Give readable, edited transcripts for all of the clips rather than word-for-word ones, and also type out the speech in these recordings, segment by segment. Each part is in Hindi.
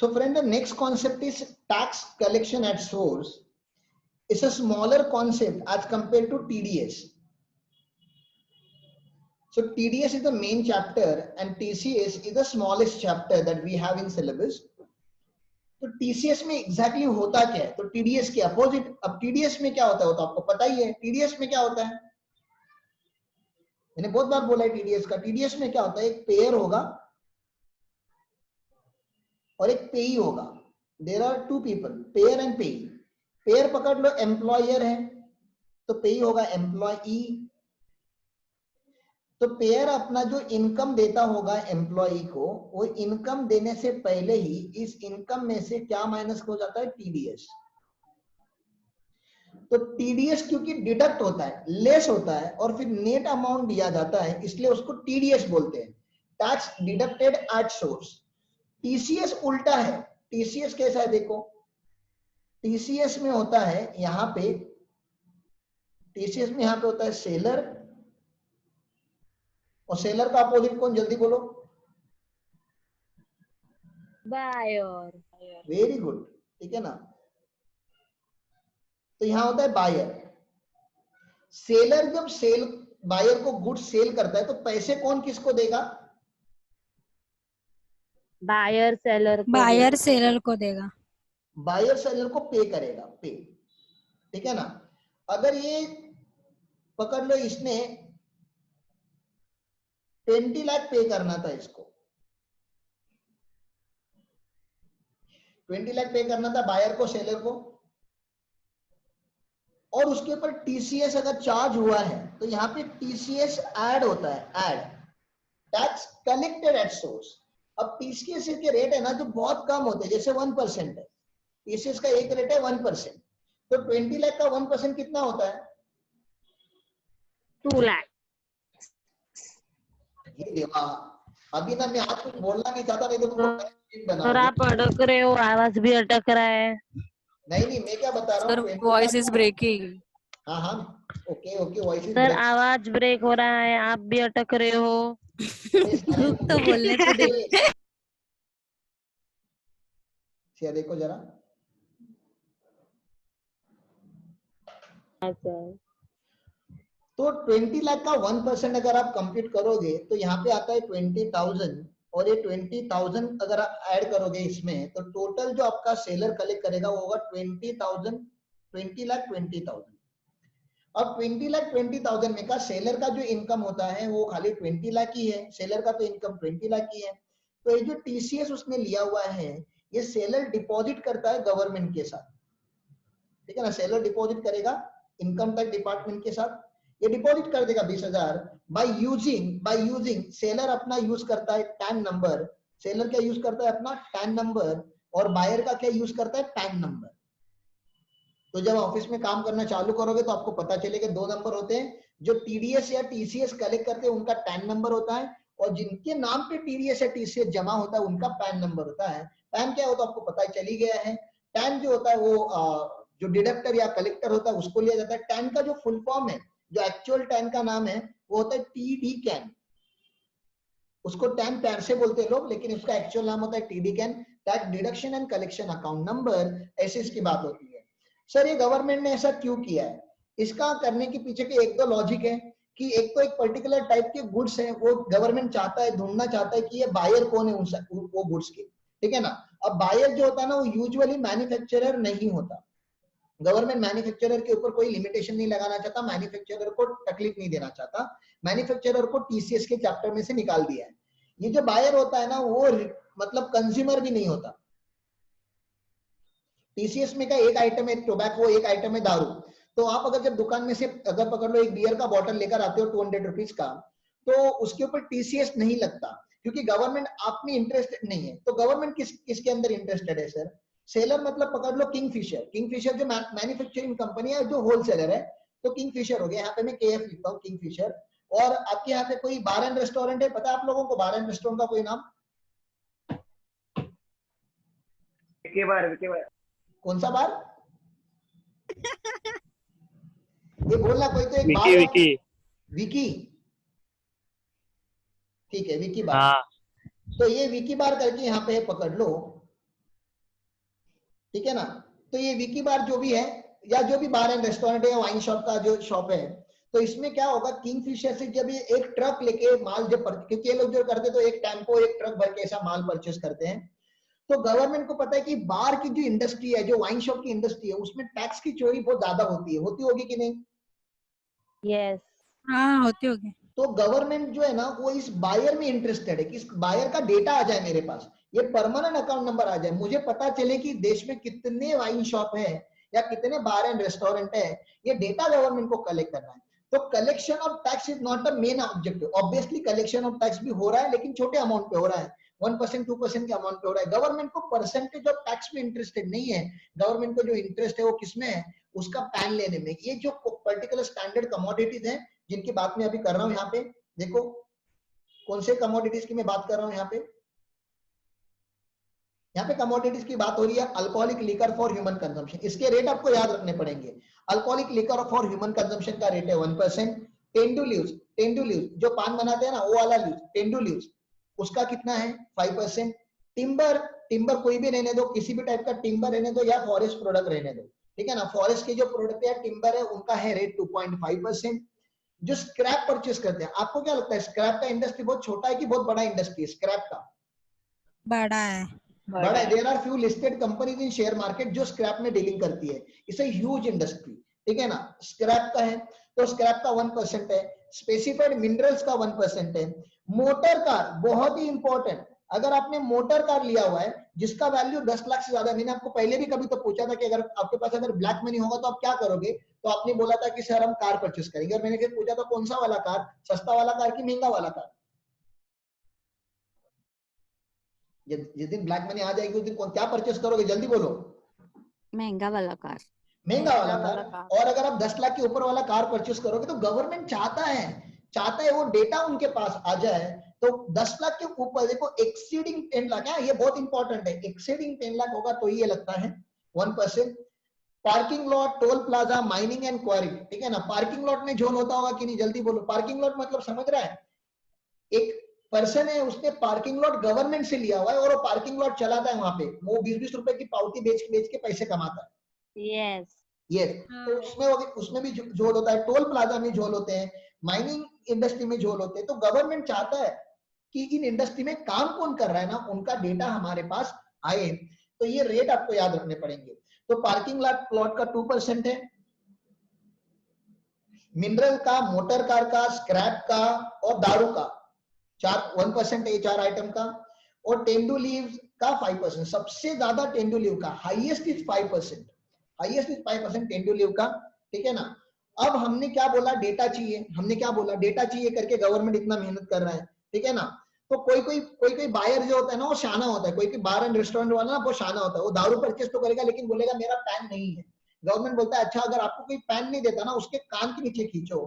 So friend, the next concept is tax collection at source. It's a smaller concept as compared to TDS. So TDS is the main chapter and TCS is the smallest chapter that we have in syllabus. तो TCS में exactly होता क्या है? तो TDS के opposite. अब TDS में क्या होता है वो तो आपको पता ही है. TDS में क्या होता है? मैंने बहुत बार बोला है TDS का. TDS में क्या होता है? एक पेयर होगा और एक पेई होगा. There are two people, payer and payee. Pair पकड़ लो एम्प्लॉयर है तो पेई होगा एम्प्लॉई. तो पेयर अपना जो इनकम देता होगा एम्प्लॉई को, वो इनकम देने से पहले ही इस इनकम में से क्या माइनस हो जाता है? टीडीएस. तो टीडीएस क्योंकि डिडक्ट होता है, लेस होता है और फिर नेट अमाउंट दिया जाता है, इसलिए उसको टीडीएस बोलते हैं, tax deducted at source. TCS उल्टा है. टीसीएस कैसा है देखो. टीसीएस में होता है यहां पे, टीसीएस में यहां पे होता है सेलर, और सेलर का अपोजिट कौन? जल्दी बोलो. बायर. Very good. ठीक है ना. तो यहां होता है बायर. सेलर जब सेल बायर को गुड्स सेल करता है तो पैसे कौन किसको देगा? बायर सेलर को बायर देगा. सेलर को देगा. बायर सेलर को पे करेगा, पे. ठीक है ना. अगर ये पकड़ लो, इसने 20 लाख पे करना था, इसको 20 लाख पे करना था बायर को, सेलर को, और उसके ऊपर टीसीएस अगर चार्ज हुआ है तो यहाँ पे टीसीएस ऐड होता है. Add, tax collected at source. अब टीसीएस के रेट है ना जो बहुत कम होते हैं, जैसे 1% है. टीसीएस का एक रेट है 1%. तो 20 लाख का 1% कितना होता है? 2 लाख. ये देवा, अभी ना मैं आज कुछ बोलना नहीं चाहता, नहीं तो तुमको और आप अटक रहे हो, आवाज भी अटक रहा है. नहीं, मैं क्या बता रहा हूँ, वॉइस इज ब्रेकिंग. हाँ, ओके, वॉइस इज सर आवाज ब्रेक हो रहा है, आप भी अटक रहे हो. तो बोलने तो दे. देखो जरा. तो 20 लाख का 1% अगर आप कंप्यूट करोगे तो यहाँ पे आता है 20,000, और ये 20,000 अगर आप ऐड करोगे इसमें तो टोटल जो आपका सेलर कलेक्ट करेगा वो होगा 20,000, 20 लाख 20,000. अब 20 लाख 20,000 में का सेलर का जो इनकम होता है वो खाली 20 लाख ही है. सेलर का तो इनकम 20 लाख ही है. तो ये जो टीसीएस उसने लिया हुआ है, ये सेलर डिपॉजिट करता है गवर्नमेंट के साथ. ठीक है ना. सेलर डिपॉजिट करेगा इनकम टैक्स डिपार्टमेंट के साथ. ये डिपॉजिट कर देगा 20,000. बाय यूजिंग सेलर अपना यूज करता है टैन नंबर. सेलर क्या यूज करता है? अपना टैन नंबर. और बायर का क्या यूज करता है? Tan number. तो जब ऑफिस में काम करना चालू करोगे तो आपको पता चलेगा 2 नंबर होते हैं. जो टीडीएस या टीसीएस कलेक्ट करते हैं उनका टैन नंबर होता है, और जिनके नाम पे टीडीएस या टीसीएस जमा होता है उनका पैन नंबर होता है. पैन क्या होता है आपको पता चली गया है. टैन जो होता है वो जो डिडक्टर या कलेक्टर होता है उसको लिया जाता है. टैन का जो फुल फॉर्म है, जो एक्चुअल टैन का नाम है वो होता है टीडी कैन. उसको टैन पैर से बोलते हैं लोग, लेकिन उसका एक्चुअल नाम होता है TD can, tax deduction and collection account number. ऐसे इसकी बात होती है. सर ये गवर्नमेंट ने ऐसा क्यों किया है? इसका करने के पीछे के एक दो लॉजिक है कि एक तो एक पर्टिकुलर टाइप के गुड्स है वो गवर्नमेंट चाहता है, ढूंढना चाहता है कि ये बायर कौन है वो गुड्स के. ठीक है ना. अब बायर जो होता है ना वो यूजुअली मैन्युफैक्चरर नहीं होता. गवर्नमेंट मैन्युफैक्चरर के ऊपर कोई लिमिटेशन नहीं लगाना चाहता, मैन्युफैक्चरर को तकलीफ नहीं देना चाहता. मैन्युफैक्चरर को टीसीएस के चैप्टर में से निकाल दिया है. ये जो बायर होता है ना वो मतलब कंज्यूमर भी नहीं होता. टीसीएस में का एक आइटम है टोबैको, एक आइटम है दारू. तो आप अगर जब दुकान में से अगर पकड़ लो एक बियर का बॉटल लेकर आते हो 200 रुपीज का, तो उसके ऊपर टीसीएस नहीं लगता क्योंकि गवर्नमेंट आप में इंटरेस्टेड नहीं है. तो गवर्नमेंट किसके अंदर इंटरेस्टेड है सर? सेलर. मतलब पकड़ लो किंगफिशर जो मैन्युफैक्चरिंग कंपनी है, जो होलसेलर है, तो किंगफिशर हो गया. यहाँ पे मैं केएफ लिखता हूँ, किंगफिशर. और आपके यहाँ पे कोई बार एंड रेस्टोरेंट है, पता है आप लोगों को बार एंड रेस्टोरेंट का कोई नाम? कौन सा बार? ये बोलना कोई तो एक बार. विकी. ठीक है, विकी बार. तो ये विकी बार करके यहाँ पे पकड़ लो. ठीक है ना। तो ये विकी बार जो भी है या जो भी बार एंड रेस्टोरेंट है, वाइन शॉप का जो शॉप है, तो इसमें क्या होगा, किंगफिशर से जब ये एक ट्रक लेके माल जब क्योंकि ये लोग जो करते तो एक टेम्पो एक ट्रक भर के ऐसा माल परचेस करते हैं, तो गवर्नमेंट को पता है कि बार की जो इंडस्ट्री है, जो वाइन शॉप की इंडस्ट्री है, उसमें टैक्स की चोरी बहुत ज्यादा होती है, होती होगी कि नहीं? यस। हाँ होती होगी। तो गवर्नमेंट जो है ना वो इस बायर में इंटरेस्टेड है कि इस बायर का डेटा आ जाए मेरे पास, ये परमानेंट अकाउंट नंबर आ जाए, मुझे पता चले कि देश में कितने वाइन शॉप है या कितने बार एंड रेस्टोरेंट है, ये डेटा गवर्नमेंट को कलेक्ट करना है। तो collection of tax is not the main objective. Obviously collection of tax भी हो रहा है, लेकिन छोटे अमाउंट पे हो रहा है, 1% 2% के अमाउंट पे हो रहा है। गवर्नमेंट को परसेंटेज ऑफ टैक्स में इंटरेस्टेड नहीं है, गवर्नमेंट को जो इंटरेस्ट है वो किसमें है, उसका पैन लेने में। ये जो पर्टिकुलर स्टैंडर्ड कमोडिटीज हैं जिनकी बात मैं अभी कर रहा हूं, यहाँ पे देखो कौन से कमोडिटीज की मैं बात कर रहा हूं। यहाँ पे कमोडिटीज की बात हो रही है, alcoholic liquor for human consumption. इसके रेट आपको याद रखने पड़ेंगे। Alcoholic liquor for human consumption का रेट है 1%। टेंडू लीव्स जो पान बनाते हैं ना, वो वाला लीव्स, टेंडू लीव्स, उसका कितना है 5%। टिम्बर कोई भी रहने दो, किसी भी टाइप का टिम्बर रहने दो या फॉरेस्ट प्रोडक्ट रहने दो, ठीक है ना, फॉरेस्ट के जो प्रोडक्ट है टिम्बर है, उनका है रेट 2.5%। जो स्क्रैप परचेस करते हैं, आपको क्या लगता है स्क्रैप का इंडस्ट्री बहुत छोटा है कि बहुत बड़ा इंडस्ट्री है स्क्रैप का? बड़ा है। बड़ा है। There are few listed companies in share market जो स्क्रैप में डीलिंग करती है, इट्स अ ह्यूज इंडस्ट्री, ठीक है ना। स्क्रैप का है तो स्क्रैप का 1% है, स्पेसिफाइड मिनरल्स का 1% है। मोटर कार बहुत ही इंपॉर्टेंट, अगर आपने मोटर कार लिया हुआ है जिसका वैल्यू 10 लाख से ज्यादा, मैंने आपको पहले भी कभी तो पूछा था कि अगर आपके पास अगर ब्लैक मनी होगा तो आप क्या करोगे, तो आपने बोला था कि सर हम कार परचेस करेंगे, और मैंने फिर पूछा था कौन सा वाला कार, सस्ता वाला कार कि महंगा वाला कार? जिस दिन ब्लैक मनी आ जाएगी उस दिन क्या परचेस करोगे, जल्दी बोलो। महंगा वाला कार। महंगा वाला कार। और अगर आप 10 लाख के ऊपर वाला कार परचेस करोगे तो गवर्नमेंट चाहता है वो डेटा उनके पास आ जाए। तो 10 लाख के ऊपर देखो, एक्सीडिंग 10 लाख है, ये बहुत इंपॉर्टेंट है, एक्सीडिंग 10 लाख होगा तो ये लगता है 1%। Parking lot, toll plaza, mining and quarry, ठीक है ना। पार्किंग लॉट में झोल होता होगा कि नहीं, जल्दी बोलो। पार्किंग लॉट मतलब समझ रहा है, एक पर्सन है उसने पार्किंग लॉट गवर्नमेंट से लिया हुआ है और वो पार्किंग लॉट चलाता है, वहां पे वो 20-20 रुपए की पावती बेच के पैसे कमाता है। यस। ये तो उसमें भी झोल होता है, टोल प्लाजा में झोल होते हैं, माइनिंग इंडस्ट्री में झोल होते हैं। तो गवर्नमेंट चाहता है कि इन इंडस्ट्री में काम कौन कर रहा है ना, उनका डेटा हमारे पास आए, तो ये रेट आपको याद रखने पड़ेंगे। तो पार्किंग लॉट का 2% है, मिनरल का, मोटर कार का, स्क्रैप का और दारू का 1% है, 4 आइटम का। और टेंडू लीव्स का 5%, सबसे ज्यादा टेंडू लीव का, highest is 5%, highest is 5% tendu leave का, ठीक है ना। अब हमने क्या बोला, डेटा चाहिए, हमने क्या बोला, डेटा चाहिए करके गवर्नमेंट इतना मेहनत कर रहा है, ठीक है ना। तो कोई बायर जो होता है ना वो शाना होता है, कोई बार एंड रेस्टोरेंट वाला ना वो शाना होता है, वो दारू परचेस तो करेगा लेकिन बोलेगा मेरा पैन नहीं है। गवर्नमेंट बोलता है अच्छा, अगर आपको कोई पैन नहीं देता ना, उसके कान के नीचे खींचो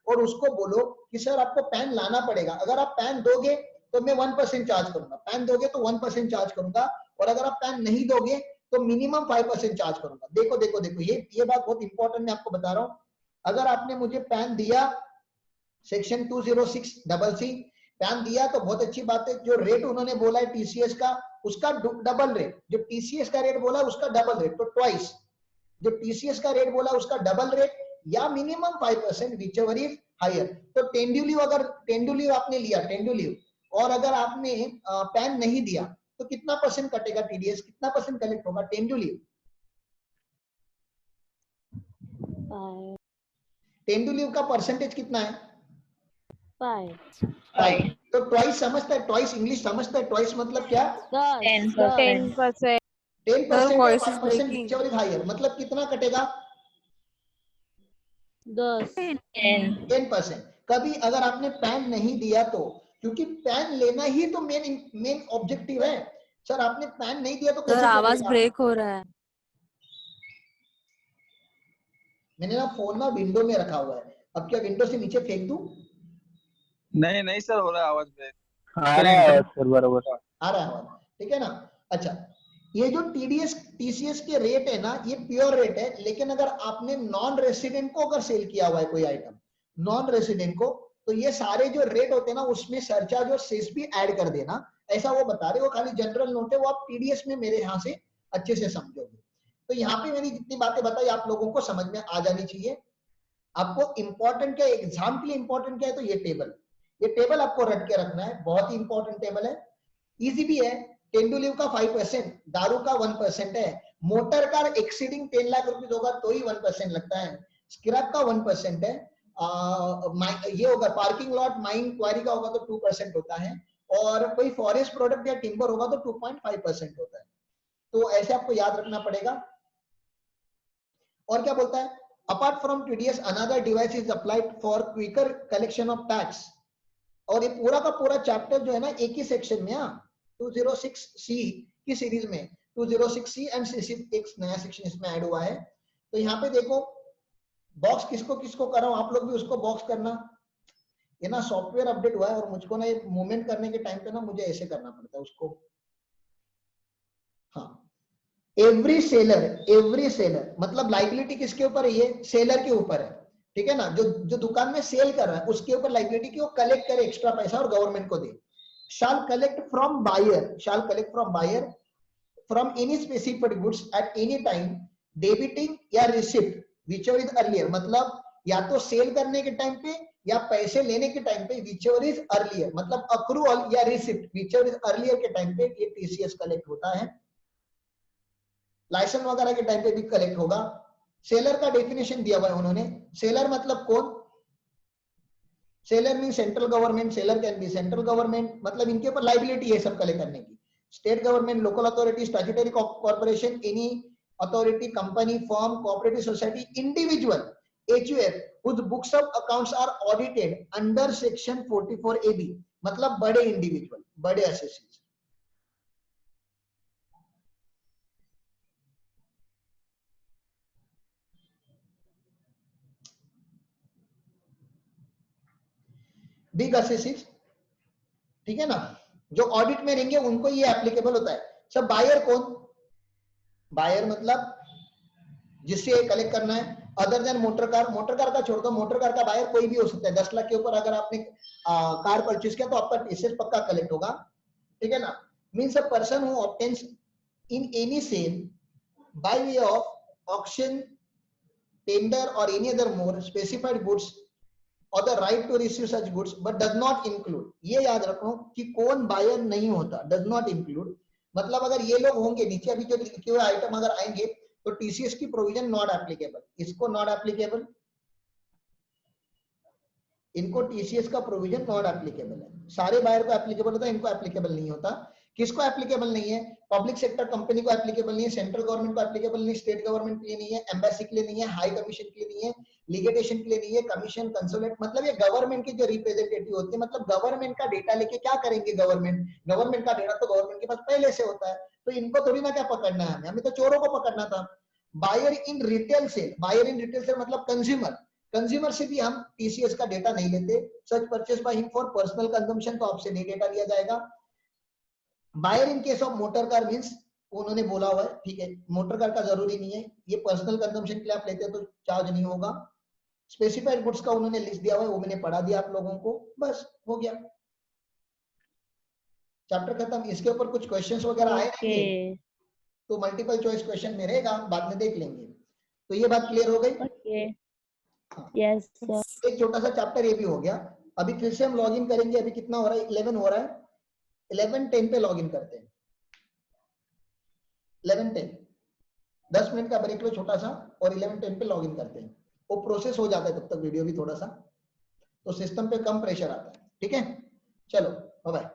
और उसको बोलो कि सर आपको पैन लाना पड़ेगा, अगर आप पैन दोगे तो मैं 1% चार्ज करूंगा, पैन दोगे तो 1% चार्ज करूंगा, और अगर आप पैन नहीं दोगे तो मिनिमम 5% चार्ज करूंगा। देखो देखो देखो, ये बात बहुत इंपॉर्टेंट मैं आपको बता रहा हूं। अगर आपने मुझे पैन दिया, सेक्शन 206CC पैन दिया तो बहुत अच्छी बात है, जो रेट उन्होंने बोला है टीसीएस का उसका डबल रेट, जो टीसीएस का रेट बोला है उसका डबल रेट, तो ट्वाइस, जो टीसीएस का रेट बोला उसका डबल रेट या मिनिमम 5% व्हिचएवर इज हायर। तो टेंडुलिव, अगर टेंडुलिव आपने लिया, टेंडुलिव, और अगर आपने पैन नहीं दिया तो कितना परसेंट कटेगा टीडीएस, कितना परसेंट कलेक्ट होगा टेंडुलिव? टेंडुलिव का परसेंटेज कितना है? 5। तो ट्वाइस समझता है, ट्वाइस इंग्लिश समझता है, ट्वाइस मतलब क्या? 10%। 10% हायर, मतलब कितना कटेगा? 10%। कभी अगर आपने पैन नहीं दिया तो, क्योंकि पैन लेना ही तो मेन ऑब्जेक्टिव है। सर आपने पैन नहीं दिया तो कैसे आवाज ब्रेक हो रहा है। मैंने ना फोन ना विंडो में रखा हुआ है, अब क्या विंडो से नीचे फेंक दूं? नहीं सर, हो रहा है आवाज ब्रेक। आ रहा है सर, बराबर आ रहा है, ठीक है ना। अच्छा, ये जो टीडीएस टीसीएस के रेट है ना, ये प्योर रेट है, लेकिन अगर आपने नॉन रेसिडेंट को अगर सेल किया हुआ है कोई आइटम, नॉन रेसिडेंट को, तो ये सारे जो रेट होते हैं ना उसमें सरचार्ज और सेस भी ऐड कर देना, ऐसा वो बता रहे, वो खाली जनरल नोट है, वो आप टीडीएस में मेरे यहाँ से अच्छे से समझोगे। तो यहाँ पे मैंने जितनी बातें बताई आप लोगों को समझ में आ जानी चाहिए। आपको इंपॉर्टेंट क्या, एग्जाम के लिए इंपॉर्टेंट क्या है, तो ये टेबल आपको रट के रखना है, बहुत ही इंपॉर्टेंट टेबल है, इजी भी है। टेंडुलिव का 5%, दारू का 1% है, motor car exceeding 10 lakh rupees होगा तो ही 1% लगता है, स्क्रैप का 1% है, ये होगा पार्किंग लॉट माइन क्वारी का होगा तो 2% होता है, और कोई फॉरेस्ट प्रोडक्ट या टिम्बर होगा तो 2.5% होता है। तो ऐसे आपको याद रखना पड़ेगा। और क्या बोलता है, apart from TDS another device is applied for quicker collection of tax. और ये पूरा का पूरा चैप्टर जो है ना एक ही सेक्शन में, 206C की सीरीज में 206C एंड एक नया सेक्शन इसमें ऐड हुआ है। तो यहाँ पे देखो बॉक्स किसको किसको कर रहा हूं, आप लोग भी उसको बॉक्स करना। ये ना सॉफ्टवेयर अपडेट हुआ है और मुझको ना ये मूवमेंट करने के टाइम पे ना मुझे ऐसे करना पड़ता है उसको। हाँ, एवरी सेलर मतलब लाइबिलिटी किसके ऊपर है, ये सेलर के ऊपर है, ठीक है ना, जो दुकान में सेल कर रहा है उसके ऊपर लाइबिलिटी की वो कलेक्ट करे एक्स्ट्रा पैसा और गवर्नमेंट को दे। shall collect from buyer from any specified goods at any time debiting या receipt whichever is earlier, मतलब या तो सेल करने के टाइम पे या पैसे लेने के टाइम पे whichever is earlier, मतलब अक्रूअल या रिसिप्ट whichever is earlier के टाइम पे ये टीसीएस कलेक्ट होता है। लाइसेंस वगैरह के टाइम पे भी कलेक्ट होगा। सेलर का डेफिनेशन दिया हुआ है उन्होंने, सेलर मतलब कौन, seller mean central government, seller can be central government, मतलब इनके ऊपर लाइबिलिटी है सब कलेक्ट करने की। State government, local authority, statutory corporation, any authority, company, firm, cooperative society, individual, HUF whose books of accounts are audited under section 44AB, मतलब बड़े इंडिविजुअल, बड़े एसएससी। बिग एसएससीज, ठीक है ना, जो ऑडिट में रहेंगे उनको ये एप्लीकेबल होता है। सब बायर कौन, बायर मतलब जिससे कलेक्ट करना है, अदर देन मोटर कार का छोड़ दो, मोटर कार का बायर कोई भी हो सकता है। 10 लाख के ऊपर अगर आपने कार परचेज किया तो आपका टीसीएस पक्का कलेक्ट होगा, ठीक है ना। Means a person who obtains in any sale by way of auction, tender और any other more specified goods और the right to receive such goods but does not include, ये याद रखो कि कौन बायर नहीं होता, डज नॉट इंक्लूड, मतलब अगर ये लोग होंगे नीचे अभी जो लिखे हुए आइटम अगर आएंगे तो टीसीएस की प्रोविजन नॉट एप्लीकेबल, इसको नॉट एप्लीकेबल, इनको टीसीएस का प्रोविजन नॉट एप्लीकेबल है। सारे बायर को एप्लीकेबल होता है, इनको एप्लीकेबल नहीं होता। किसको एप्लीकेबल नहीं है, पब्लिक सेक्टर कंपनी को एप्लीकेबल नहीं है, सेंट्रल गवर्नमेंट को एप्लीकेबल नहीं, स्टेट गवर्नमेंट के लिए नहीं है, एम्बेसी के लिए नहीं है, हाई कमीशन के लिए नहीं है, लिगेटेशन के लिए नहीं है, कमीशन, कंसुलेट, मतलब ये गवर्नमेंट के जो रिप्रेजेंटेटिव होते हैं, मतलब गवर्नमेंट का डेटा लेके क्या करेंगे, गवर्नमेंट का डेटा तो गवर्नमेंट के पास पहले से होता है, तो इनको थोड़ी ना क्या पकड़ना है, हमें तो चोरों को पकड़ना था। बायर इन रिटेल सेल, मतलब कंज्यूमर से भी हम टीसीएस का डेटा नहीं लेते। Such purchase by him for personal consumption, तो आपसे नहीं डेटा लिया जाएगा। Buyer in case of motor car means उन्होंने बोला हुआ है, ठीक है, मोटर कार का जरूरी नहीं है, ये पर्सनल कंजम्पशन के लिए आप लेते हैं तो चार्ज नहीं होगा। स्पेसिफाइड गुड्स का उन्होंने लिस्ट दिया हुआ है, वो मैंने पढ़ा दिया आप लोगों को, बस हो गया, चैप्टर खत्म। इसके ऊपर कुछ क्वेश्चंस वगैरह आए रहेंगे तो मल्टीपल चॉइस क्वेश्चन में रहेगा, बाद में देख लेंगे। तो ये बात क्लियर हो गई? Yes sir. एक छोटा सा चैप्टर ये भी हो गया। अभी फिर से हम लॉग इन करेंगे, अभी कितना हो रहा है, 11 हो रहा है, 11:10 पे लॉग इन करते हैं, 11:10, 10 मिनट का ब्रेक लो छोटा सा और 11:10 पे लॉग इन करते हैं। वो प्रोसेस हो जाता है तब तक वीडियो भी थोड़ा सा, तो सिस्टम पे कम प्रेशर आता है, ठीक है। चलो बाय बाय।